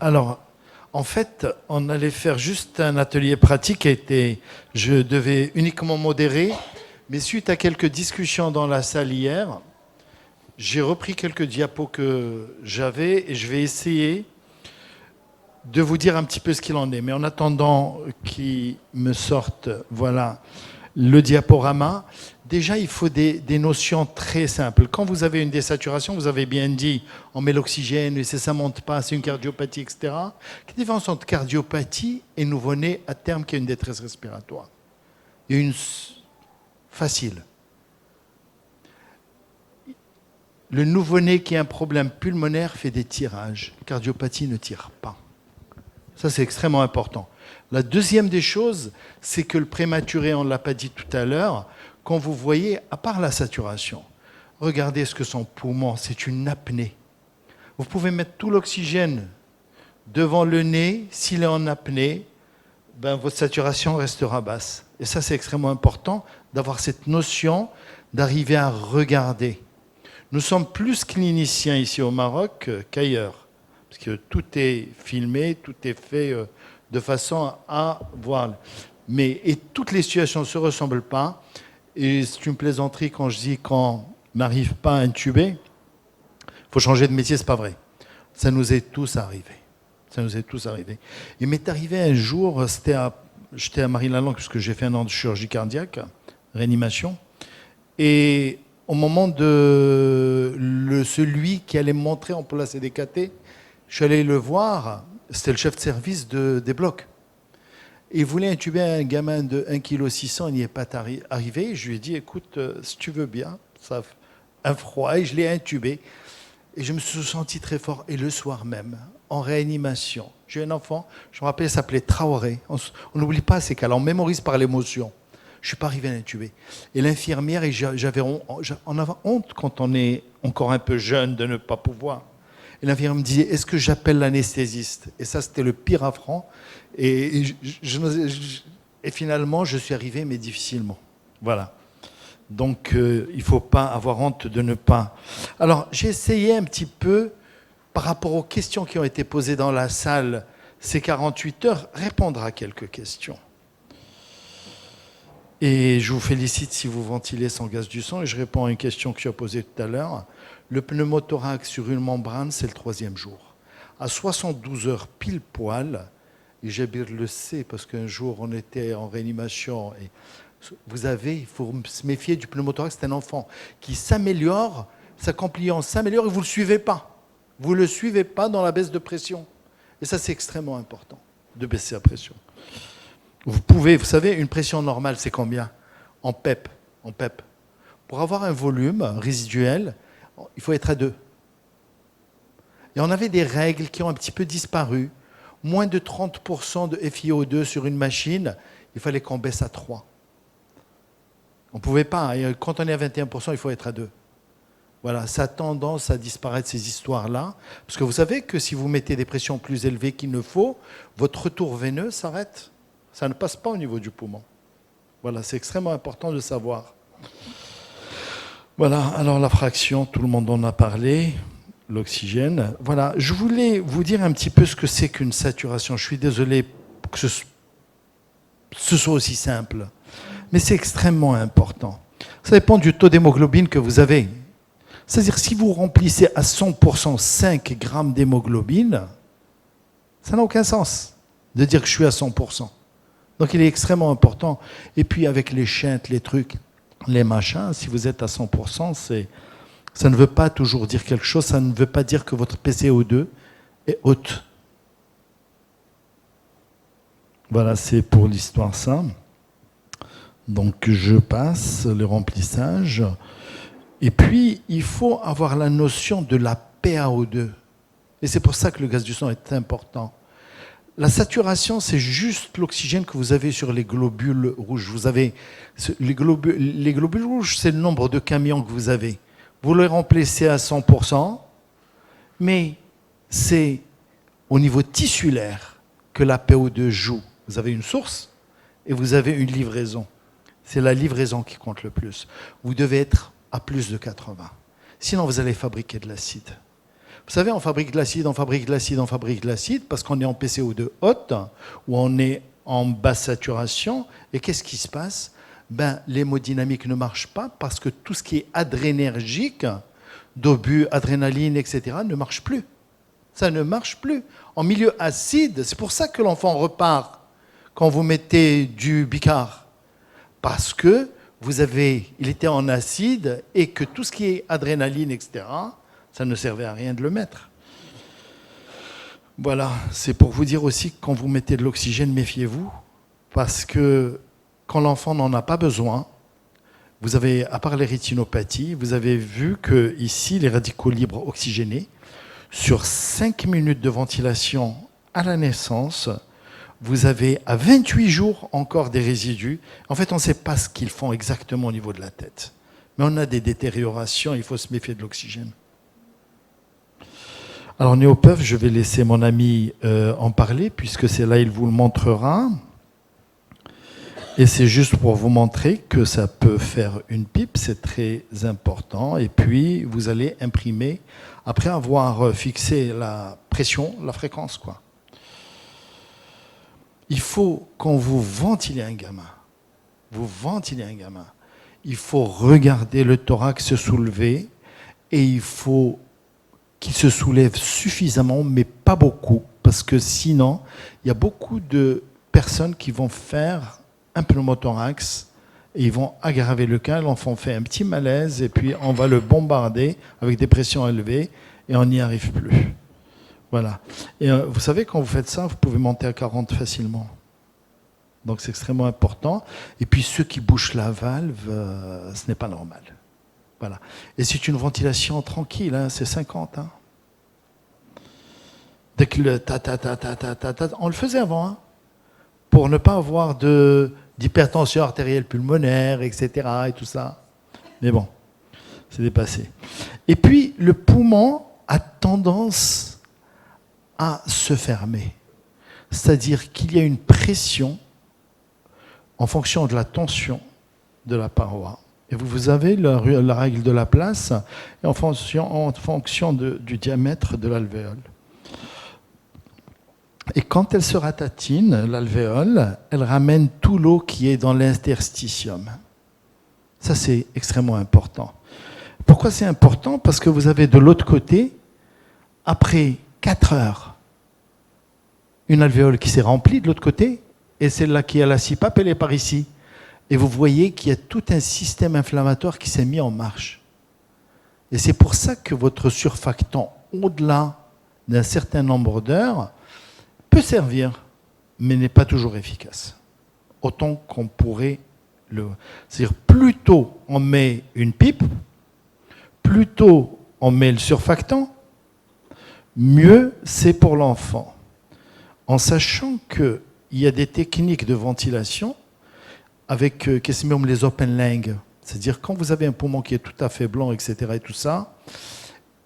Alors, en fait, on allait faire juste un atelier pratique je devais uniquement modérer, mais suite à quelques discussions dans la salle hier, j'ai repris quelques diapos que j'avais et je vais essayer de vous dire un petit peu ce qu'il en est. Mais en attendant qu'il me sorte, voilà, le diaporama, déjà il faut des notions très simples. Quand vous avez une désaturation, vous avez bien dit, on met l'oxygène et ça ne monte pas, c'est une cardiopathie, etc. Quelle est la différence entre cardiopathie et nouveau-né à terme qui a une détresse respiratoire? Il y a une facile. Le nouveau-né qui a un problème pulmonaire fait des tirages. La cardiopathie ne tire pas. Ça, c'est extrêmement important. La deuxième des choses, c'est que le prématuré, on ne l'a pas dit tout à l'heure, quand vous voyez, à part la saturation, regardez ce que son poumon, c'est une apnée. Vous pouvez mettre tout l'oxygène devant le nez, s'il est en apnée, ben, votre saturation restera basse. Et ça, c'est extrêmement important d'avoir cette notion, d'arriver à regarder. Nous sommes plus cliniciens ici au Maroc qu'ailleurs. Parce que tout est filmé, tout est fait de façon à voir. Et toutes les situations ne se ressemblent pas. Et c'est une plaisanterie quand je dis qu'on n'arrive pas à intuber, il faut changer de métier, c'est pas vrai. Ça nous est tous arrivé. Ça nous est tous arrivé. Il m'est arrivé un jour, j'étais à Marie-Lalande, puisque j'ai fait un an de chirurgie cardiaque, réanimation, et au moment de celui qui allait me montrer en place CDKT, je suis allé le voir, c'était le chef de service des blocs. Il voulait intuber un gamin de 1,6 kg, il n'y est pas arrivé. Je lui ai dit, écoute, si tu veux bien, ça un froid, et je l'ai intubé. Et je me suis senti très fort. Et le soir même, en réanimation, j'ai un enfant, je me rappelle, il s'appelait Traoré. On n'oublie pas ces cas-là, on mémorise par l'émotion. Je ne suis pas arrivé à l'intuber. Et l'infirmière, on avait honte quand on est encore un peu jeune de ne pas pouvoir. Et l'infirmière me disait, est-ce que j'appelle l'anesthésiste? Et ça, c'était le pire affront. Et finalement, je suis arrivé, mais difficilement. Voilà. Donc, il ne faut pas avoir honte de ne pas... Alors, j'ai essayé un petit peu, par rapport aux questions qui ont été posées dans la salle ces 48 heures, répondre à quelques questions. Et je vous félicite si vous ventilez sans gaz du sang. Et je réponds à une question que tu as posée tout à l'heure. Le pneumothorax sur une membrane, c'est le 3e jour. À 72 heures pile poil, et Jabir le sait parce qu'un jour on était en réanimation, et il faut se méfier du pneumothorax, c'est un enfant qui s'améliore, sa compliance s'améliore et vous ne le suivez pas. Vous ne le suivez pas dans la baisse de pression. Et ça, c'est extrêmement important, de baisser la pression. Vous savez, une pression normale, c'est combien? En PEP. Pour avoir un volume résiduel, il faut être à 2. Et on avait des règles qui ont un petit peu disparu. Moins de 30% de FiO2 sur une machine, il fallait qu'on baisse à 3. On ne pouvait pas. Et quand on est à 21%, il faut être à 2. Voilà, ça a tendance à disparaître, ces histoires-là. Parce que vous savez que si vous mettez des pressions plus élevées qu'il ne faut, votre retour veineux s'arrête. Ça ne passe pas au niveau du poumon. Voilà, c'est extrêmement important de savoir. Voilà, alors la fraction, tout le monde en a parlé, l'oxygène. Voilà, je voulais vous dire un petit peu ce que c'est qu'une saturation. Je suis désolé que ce soit aussi simple, mais c'est extrêmement important. Ça dépend du taux d'hémoglobine que vous avez. C'est-à-dire, si vous remplissez à 100% 5 grammes d'hémoglobine, ça n'a aucun sens de dire que je suis à 100%. Donc il est extrêmement important. Et puis avec les chintes, les trucs, les machins, si vous êtes à 100%, ça ne veut pas toujours dire quelque chose, ça ne veut pas dire que votre PCO2 est haute. Voilà, c'est pour l'histoire ça. Donc je passe le remplissage. Et puis, il faut avoir la notion de la PaO2. Et c'est pour ça que le gaz du sang est important. La saturation, c'est juste l'oxygène que vous avez sur les globules rouges. Vous avez les globules rouges, c'est le nombre de camions que vous avez. Vous les remplissez à 100%, mais c'est au niveau tissulaire que la PO2 joue. Vous avez une source et vous avez une livraison. C'est la livraison qui compte le plus. Vous devez être à plus de 80. Sinon, vous allez fabriquer de l'acide. Vous savez, on fabrique de l'acide, on fabrique de l'acide, on fabrique de l'acide parce qu'on est en PCO2 haute ou on est en basse saturation. Et qu'est-ce qui se passe? L'hémodynamique ne marche pas parce que tout ce qui est adrénergique, d'obus, adrénaline, etc., ne marche plus. Ça ne marche plus. En milieu acide, c'est pour ça que l'enfant repart quand vous mettez du bicard. Parce que il était en acide et que tout ce qui est adrénaline, etc., ça ne servait à rien de le mettre. Voilà, c'est pour vous dire aussi que quand vous mettez de l'oxygène, méfiez-vous, parce que quand l'enfant n'en a pas besoin, vous avez, à part les rétinopathies, vous avez vu que ici, les radicaux libres oxygénés, sur 5 minutes de ventilation à la naissance, vous avez à 28 jours encore des résidus. En fait, on ne sait pas ce qu'ils font exactement au niveau de la tête. Mais on a des détériorations, il faut se méfier de l'oxygène. Alors Néopeuf, je vais laisser mon ami en parler, puisque c'est là il vous le montrera. Et c'est juste pour vous montrer que ça peut faire une pipe, c'est très important. Et puis, vous allez imprimer, après avoir fixé la pression, la fréquence, quoi. Il faut, quand vous ventilez un gamin, il faut regarder le thorax se soulever et il faut qu'il se soulève suffisamment, mais pas beaucoup, parce que sinon, il y a beaucoup de personnes qui vont faire un pneumothorax et ils vont aggraver le cas. L'enfant fait un petit malaise et puis on va le bombarder avec des pressions élevées et on n'y arrive plus. Voilà. Et vous savez, quand vous faites ça, vous pouvez monter à 40 facilement. Donc c'est extrêmement important. Et puis ceux qui bouchent la valve, ce n'est pas normal. Voilà. Et c'est une ventilation tranquille, hein, c'est 50. Hein. Dès que le on le faisait avant, hein, pour ne pas avoir d'hypertension artérielle pulmonaire, etc. et tout ça. Mais bon, c'est dépassé. Et puis, le poumon a tendance à se fermer. C'est-à-dire qu'il y a une pression en fonction de la tension de la paroi. Et vous avez la règle de la place en fonction du diamètre de l'alvéole. Et quand elle se ratatine, l'alvéole, elle ramène tout l'eau qui est dans l'interstitium. Ça, c'est extrêmement important. Pourquoi c'est important? Parce que vous avez de l'autre côté, après 4 heures, une alvéole qui s'est remplie de l'autre côté, et celle-là qui est à la CPAP, elle est par ici. Et vous voyez qu'il y a tout un système inflammatoire qui s'est mis en marche. Et c'est pour ça que votre surfactant, au-delà d'un certain nombre d'heures, peut servir, mais n'est pas toujours efficace. Autant qu'on pourrait le... C'est-à-dire, plus tôt on met une pipe, plus tôt on met le surfactant, mieux c'est pour l'enfant. En sachant qu'il y a des techniques de ventilation avec les open lung, c'est-à-dire quand vous avez un poumon qui est tout à fait blanc, etc., et tout ça,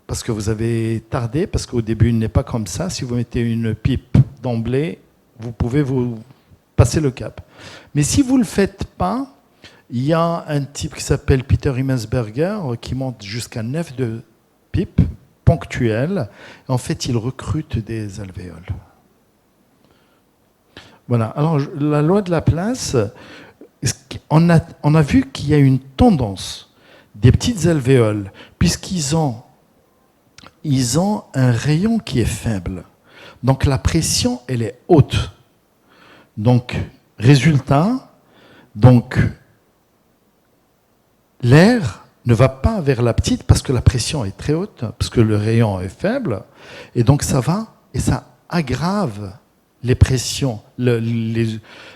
parce que vous avez tardé, parce qu'au début, il n'est pas comme ça. Si vous mettez une pipe d'emblée, vous pouvez vous passer le cap. Mais si vous ne le faites pas, il y a un type qui s'appelle Peter Himmelsberger qui monte jusqu'à 9 de pipes ponctuelles. En fait, il recrute des alvéoles. Voilà. Alors, la loi de Laplace, on a vu qu'il y a une tendance des petites alvéoles, puisqu'ils ont un rayon qui est faible. Donc la pression, elle est haute. Donc, résultat, l'air ne va pas vers la petite parce que la pression est très haute, parce que le rayon est faible, et donc ça va, et ça aggrave les pressions,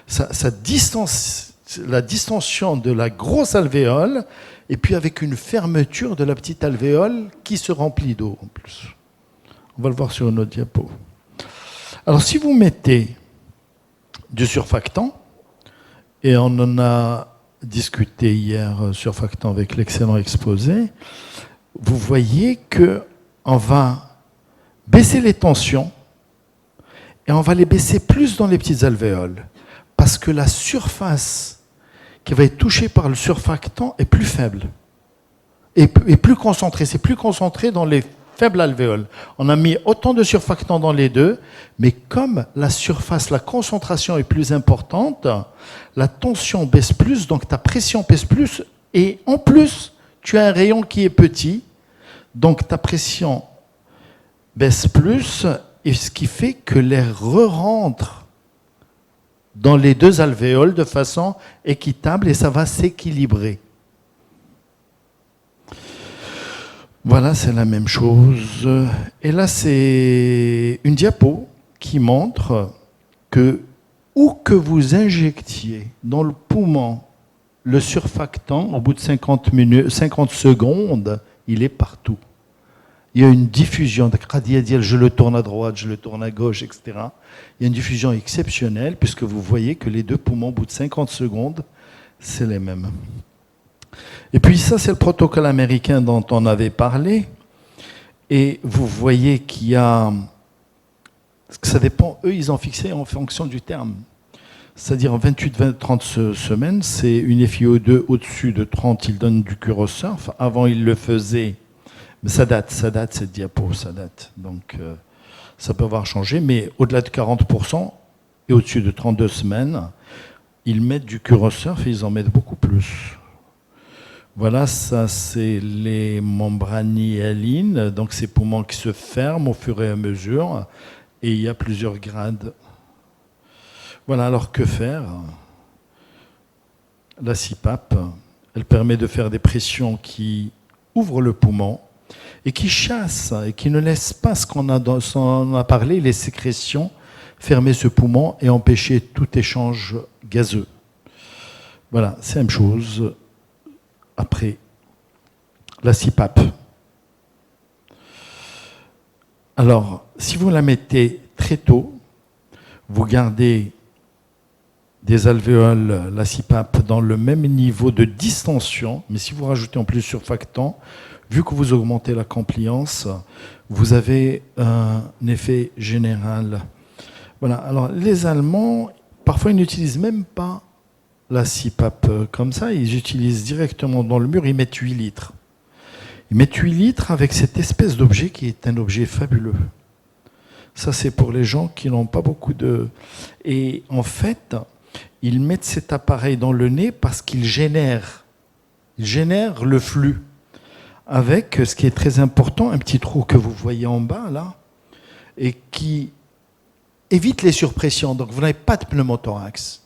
ça distance la distension de la grosse alvéole, et puis avec une fermeture de la petite alvéole qui se remplit d'eau en plus. On va le voir sur une autre diapo. Alors si vous mettez du surfactant, et on en a discuté hier, surfactant avec l'excellent exposé, vous voyez qu'on va baisser les tensions, et on va les baisser plus dans les petites alvéoles, parce que la surface qui va être touchée par le surfactant est plus faible et plus concentrée. C'est plus concentré dans les faible alvéole. On a mis autant de surfactants dans les deux, mais comme la surface, la concentration est plus importante, la tension baisse plus, donc ta pression baisse plus, et en plus, tu as un rayon qui est petit, donc ta pression baisse plus, et ce qui fait que l'air re-rentre dans les deux alvéoles de façon équitable et ça va s'équilibrer. Voilà, c'est la même chose. Et là, c'est une diapo qui montre que où que vous injectiez dans le poumon le surfactant, au bout de 50 secondes, il est partout. Il y a une diffusion, je le tourne à droite, je le tourne à gauche, etc. Il y a une diffusion exceptionnelle puisque vous voyez que les deux poumons, au bout de 50 secondes, c'est les mêmes. Et puis ça, c'est le protocole américain dont on avait parlé. Et vous voyez qu'il y a... Ça dépend, eux, ils ont fixé en fonction du terme. C'est-à-dire en 28-30 semaines, c'est une FiO2 au-dessus de 30, ils donnent du Curosurf. Avant, ils le faisaient... Mais ça date cette diapo, ça date. Donc ça peut avoir changé, mais au-delà de 40% et au-dessus de 32 semaines, ils mettent du Curosurf et ils en mettent beaucoup plus. Voilà, ça c'est les membranes hyalines, donc ces poumons qui se ferment au fur et à mesure, et il y a plusieurs grades. Voilà, alors que faire? La CPAP, elle permet de faire des pressions qui ouvrent le poumon et qui chassent et qui ne laissent pas ce qu'on a parlé, les sécrétions, fermer ce poumon et empêcher tout échange gazeux. Voilà, c'est la même chose. Après, la CPAP. Alors, si vous la mettez très tôt, vous gardez des alvéoles, la CPAP, dans le même niveau de distension, mais si vous rajoutez en plus surfactant, vu que vous augmentez la compliance, vous avez un effet général. Voilà. Alors, les Allemands, parfois, ils n'utilisent même pas la CPAP comme ça, ils utilisent directement dans le mur, ils mettent 8 litres. Ils mettent 8 litres avec cette espèce d'objet qui est un objet fabuleux. Ça, c'est pour les gens qui n'ont pas beaucoup de... Et en fait, ils mettent cet appareil dans le nez parce qu'il génère le flux. Avec, ce qui est très important, un petit trou que vous voyez en bas, là, et qui évite les surpressions. Donc, vous n'avez pas de pneumothorax.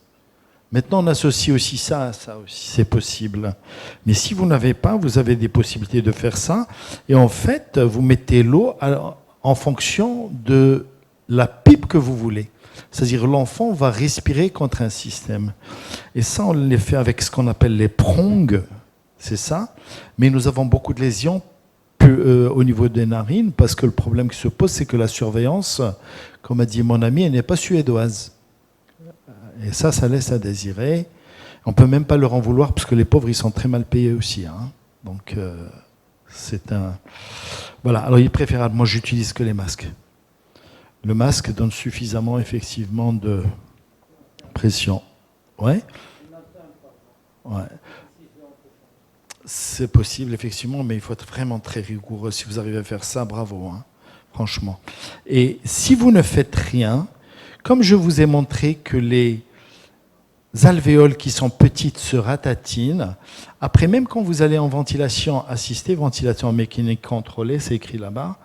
Maintenant, on associe aussi ça aussi, c'est possible. Mais si vous n'avez pas, vous avez des possibilités de faire ça. Et en fait, vous mettez l'eau en fonction de la pipe que vous voulez. C'est-à-dire l'enfant va respirer contre un système. Et ça, on le fait avec ce qu'on appelle les prongs, c'est ça. Mais nous avons beaucoup de lésions au niveau des narines parce que le problème qui se pose, c'est que la surveillance, comme a dit mon ami, elle n'est pas suédoise. Et ça laisse à désirer. On ne peut même pas leur en vouloir parce que les pauvres, ils sont très mal payés aussi. Hein. Donc, c'est un... Voilà. Alors, il est préférable. Moi, j'utilise que les masques. Le masque donne suffisamment, effectivement, de pression. Ouais. Ouais. C'est possible, effectivement, mais il faut être vraiment très rigoureux. Si vous arrivez à faire ça, bravo, hein, franchement. Et si vous ne faites rien, comme je vous ai montré que les alvéoles qui sont petites se ratatinent, après, même quand vous allez en ventilation assistée, ventilation mécanique contrôlée, c'est écrit là-bas,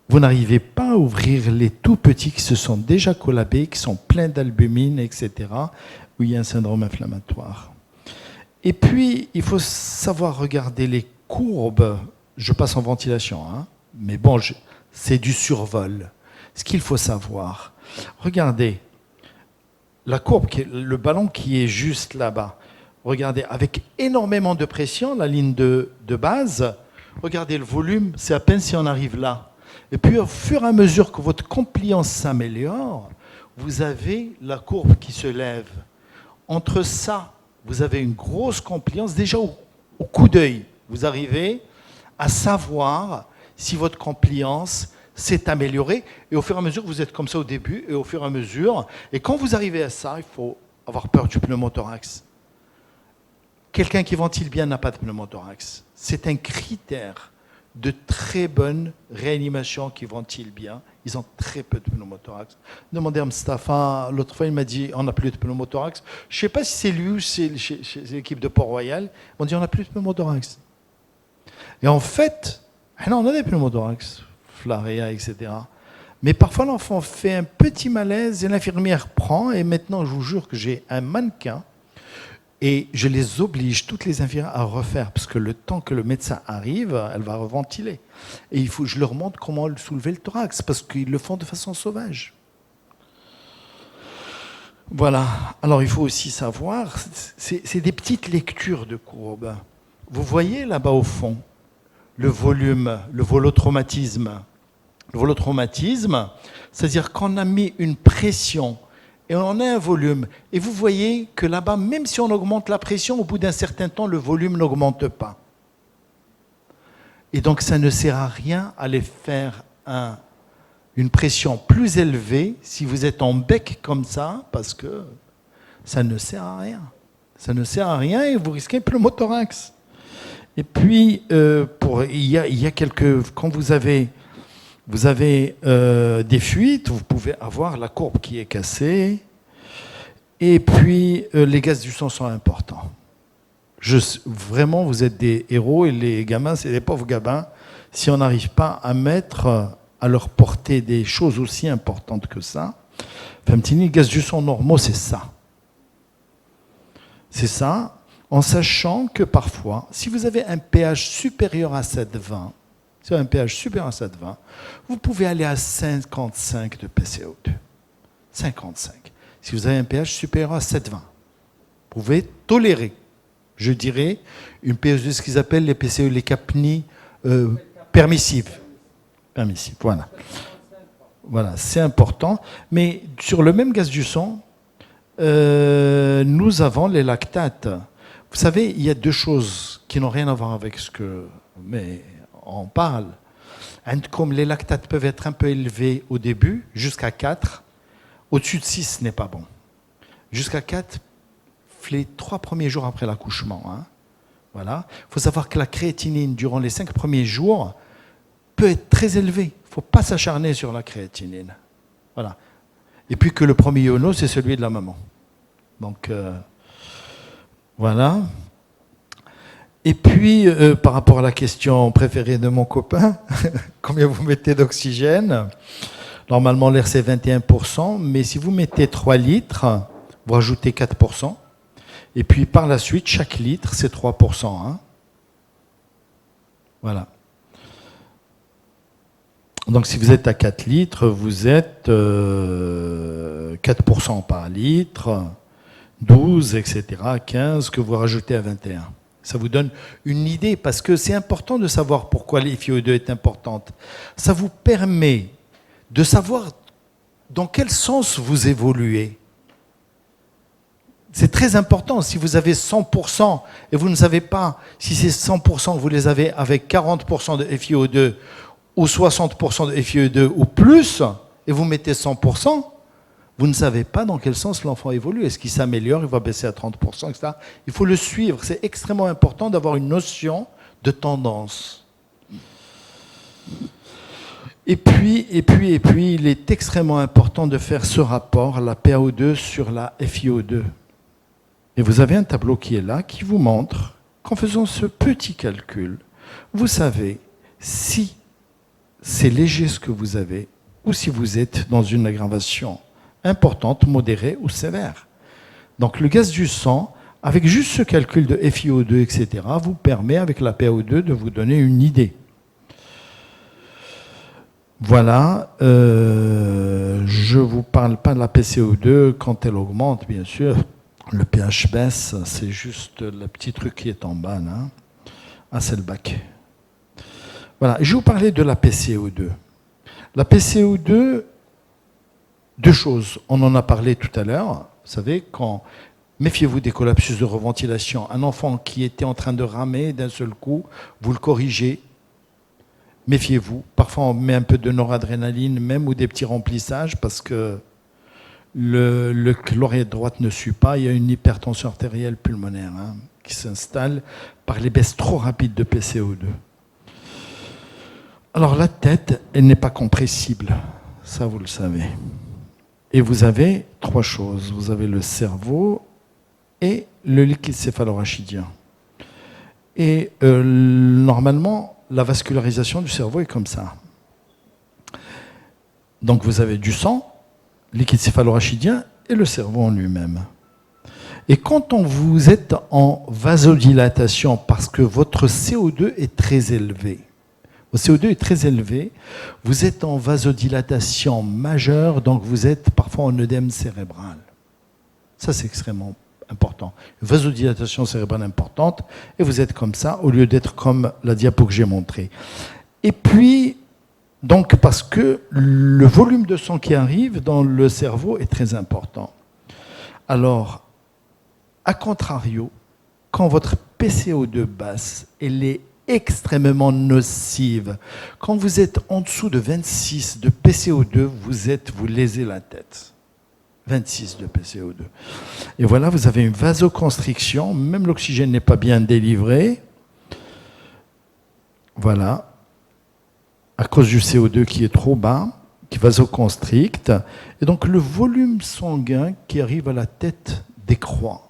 vous n'arrivez pas à ouvrir les tout petits qui se sont déjà collabés, qui sont pleins d'albumine, etc., où il y a un syndrome inflammatoire. Et puis, il faut savoir regarder les courbes. Je passe en ventilation, hein, mais bon, c'est du survol. Ce qu'il faut savoir, regardez, la courbe, le ballon qui est juste là-bas, regardez, avec énormément de pression, la ligne de base, regardez le volume, c'est à peine si on arrive là. Et puis, au fur et à mesure que votre compliance s'améliore, vous avez la courbe qui se lève. Entre ça, vous avez une grosse compliance. Déjà, au coup d'œil, vous arrivez à savoir si votre compliance s'est améliorée. Et au fur et à mesure, vous êtes comme ça au début, et au fur et à mesure. Et quand vous arrivez à ça, il faut avoir peur du pneumothorax. Quelqu'un qui ventile bien n'a pas de pneumothorax. C'est un critère de très bonnes réanimations qui ventilent bien. Ils ont très peu de pneumothorax. Demandez à Mustafa, l'autre fois il m'a dit on n'a plus de pneumothorax. Je ne sais pas si c'est lui ou c'est l'équipe de Port-Royal. Ils m'ont dit on n'a plus de pneumothorax. Et en fait, on a des pneumothorax, Flaréa, etc. Mais parfois l'enfant fait un petit malaise et l'infirmière prend. Et maintenant, je vous jure que j'ai un mannequin. Et je les oblige, toutes les infirmières, à refaire, parce que le temps que le médecin arrive, elle va reventiler. Et je leur montre comment soulever le thorax, parce qu'ils le font de façon sauvage. Voilà. Alors il faut aussi savoir, c'est des petites lectures de courbes. Vous voyez là-bas au fond, le volume, le volotraumatisme. Le volotraumatisme, c'est-à-dire qu'on a mis une pression et on a un volume. Et vous voyez que là-bas, même si on augmente la pression, au bout d'un certain temps, le volume n'augmente pas. Et donc, ça ne sert à rien d'aller faire une pression plus élevée si vous êtes en bec comme ça, parce que ça ne sert à rien. Ça ne sert à rien et vous risquez le pneumothorax. Et puis, il y a quelques... Quand vous avez des fuites, vous pouvez avoir la courbe qui est cassée. Et puis, les gaz du sang sont importants. Vraiment, vous êtes des héros et les gamins, c'est des pauvres gamins. Si on n'arrive pas à mettre à leur portée des choses aussi importantes que ça, les gaz du sang normaux, c'est ça. C'est ça, en sachant que parfois, si vous avez un pH supérieur à 7,20, un pH supérieur à 7,20, vous pouvez aller à 55 de PCO2. 55. Si vous avez un pH supérieur à 7,20, vous pouvez tolérer, je dirais, une PCO2, ce qu'ils appellent les PCO, les capnies permissives. Permissives, voilà. Voilà, c'est important. Mais sur le même gaz du sang, nous avons les lactates. Vous savez, il y a deux choses qui n'ont rien à voir avec ce que... Mais on parle. Comme les lactates peuvent être un peu élevés au début, jusqu'à 4. Au-dessus de 6, ce n'est pas bon. Jusqu'à 4, les 3 premiers jours après l'accouchement. Hein. Voilà. Il faut savoir que la créatinine, durant les 5 premiers jours, peut être très élevée. Il ne faut pas s'acharner sur la créatinine. Voilà. Et puis que le premier iono, c'est celui de la maman. Donc, voilà. Et puis, par rapport à la question préférée de mon copain, combien vous mettez d'oxygène? Normalement, l'air, c'est 21%, mais si vous mettez 3 litres, vous rajoutez 4%. Et puis, par la suite, chaque litre, c'est 3%. Hein. Voilà. Donc, si vous êtes à 4 litres, vous êtes 4% par litre, 12, etc., 15, que vous rajoutez à 21. Ça vous donne une idée, parce que c'est important de savoir pourquoi l'FiO2 est importante. Ça vous permet de savoir dans quel sens vous évoluez. C'est très important. Si vous avez 100% et vous ne savez pas si ces 100% vous les avez avec 40% de FiO2 ou 60% de FiO2 ou plus, et vous mettez 100%, vous ne savez pas dans quel sens l'enfant évolue. Est-ce qu'il s'améliore, il va baisser à 30%, etc. Il faut le suivre. C'est extrêmement important d'avoir une notion de tendance. Et puis, il est extrêmement important de faire ce rapport, la PaO2 sur la FiO2. Et vous avez un tableau qui est là, qui vous montre qu'en faisant ce petit calcul, vous savez si c'est léger ce que vous avez ou si vous êtes dans une aggravation importante, modérée ou sévère. Donc le gaz du sang, avec juste ce calcul de FiO2, etc., vous permet, avec la PaO2, de vous donner une idée. Voilà, je ne vous parle pas de la PCO2 quand elle augmente, bien sûr. Le pH baisse, c'est juste le petit truc qui est en bas, là. Ah, c'est le bac. Voilà, je vais vous parler de la PCO2. La PCO2, deux choses. On en a parlé tout à l'heure. Vous savez, méfiez-vous des collapsus de reventilation. Un enfant qui était en train de ramer d'un seul coup, vous le corrigez. Méfiez-vous. Parfois, on met un peu de noradrénaline, même, ou des petits remplissages, parce que l'oreille droite ne suit pas. Il y a une hypertension artérielle pulmonaire qui s'installe par les baisses trop rapides de PCO2. Alors la tête, elle n'est pas compressible, ça vous le savez. Et vous avez trois choses. Vous avez le cerveau et le liquide céphalorachidien. Et normalement, la vascularisation du cerveau est comme ça. Donc vous avez du sang, liquide céphalorachidien et le cerveau en lui-même. Et quand vous êtes en vasodilatation, parce que votre CO2 est très élevé, votre CO2 est très élevé, vous êtes en vasodilatation majeure, donc vous êtes parfois en œdème cérébral. Ça, c'est extrêmement important. Vasodilatation cérébrale importante, et vous êtes comme ça, au lieu d'être comme la diapo que j'ai montrée. Et puis, donc, parce que le volume de sang qui arrive dans le cerveau est très important. Alors, a contrario, quand votre PCO2 basse, elle est extrêmement nocive. Quand vous êtes en dessous de 26 de PCO2, vous lésez la tête. 26 de PCO2. Et voilà, vous avez une vasoconstriction, même l'oxygène n'est pas bien délivré. Voilà, à cause du CO2 qui est trop bas, qui vasoconstricte. Et donc le volume sanguin qui arrive à la tête décroît.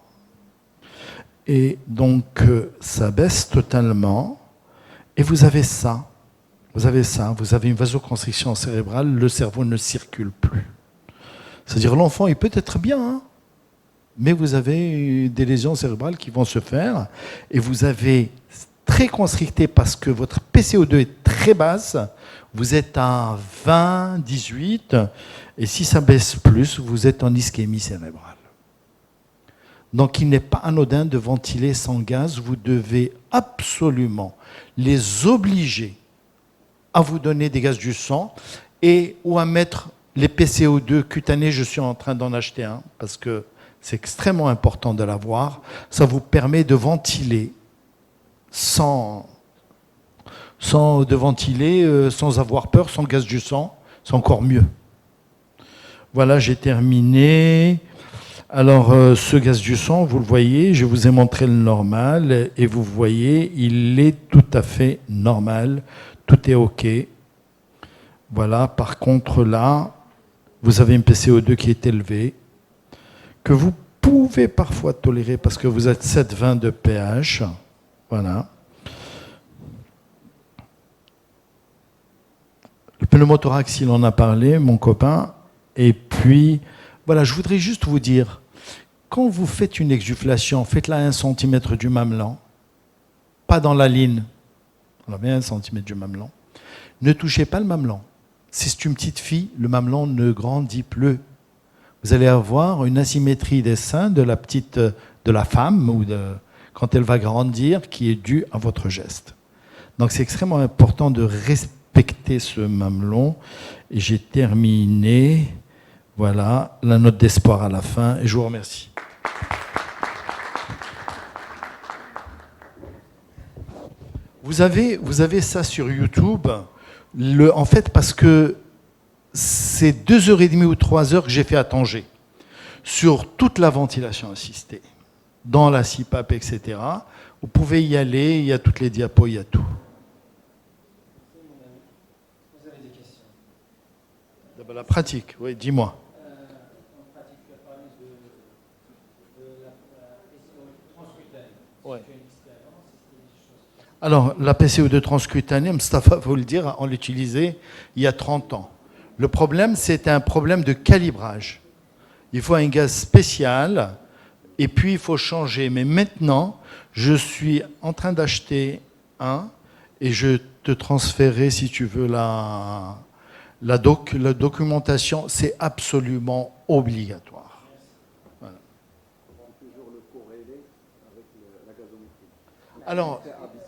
Et donc, ça baisse totalement. Et vous avez ça. Vous avez une vasoconstriction cérébrale, le cerveau ne circule plus. C'est-à-dire, l'enfant, il peut être bien, hein, mais vous avez des lésions cérébrales qui vont se faire. Et vous avez très constricté parce que votre PCO2 est très basse. Vous êtes à 20, 18. Et si ça baisse plus, vous êtes en ischémie cérébrale. Donc il n'est pas anodin de ventiler sans gaz. Vous devez absolument les obliger à vous donner des gaz du sang et ou à mettre les PCO2 cutanés. Je suis en train d'en acheter un parce que c'est extrêmement important de l'avoir. Ça vous permet de ventiler sans avoir peur, sans gaz du sang. C'est encore mieux. Voilà, j'ai terminé. Alors, ce gaz du sang, vous le voyez, je vous ai montré le normal, et vous voyez, il est tout à fait normal, tout est OK. Voilà, par contre, là, vous avez une PCO2 qui est élevée, que vous pouvez parfois tolérer parce que vous êtes 7,20 de pH. Voilà. Le pneumothorax, il en a parlé, mon copain, et puis... Voilà, je voudrais juste vous dire, quand vous faites une exsufflation, faites-la à 1 cm du mamelon, pas dans la ligne, alors bien 1 cm du mamelon. Ne touchez pas le mamelon. Si c'est une petite fille, le mamelon ne grandit plus. Vous allez avoir une asymétrie des seins de la femme, ou quand elle va grandir, qui est due à votre geste. Donc c'est extrêmement important de respecter ce mamelon. Et j'ai terminé... Voilà, la note d'espoir à la fin, et je vous remercie. Vous avez ça sur YouTube, en fait, parce que c'est 2h30 ou 3 heures que j'ai fait à Tanger, sur toute la ventilation assistée, dans la CPAP, etc. Vous pouvez y aller, il y a toutes les diapos, il y a tout. Vous avez des questions? La pratique, oui, dis-moi. Ouais. Alors, la PCO2 transcutanée, Moustapha va vous le dire, on l'utilisait il y a 30 ans. Le problème, c'était un problème de calibrage. Il faut un gaz spécial, et puis il faut changer. Mais maintenant, je suis en train d'acheter un, et je te transférerai, si tu veux, la documentation. C'est absolument obligatoire. Alors,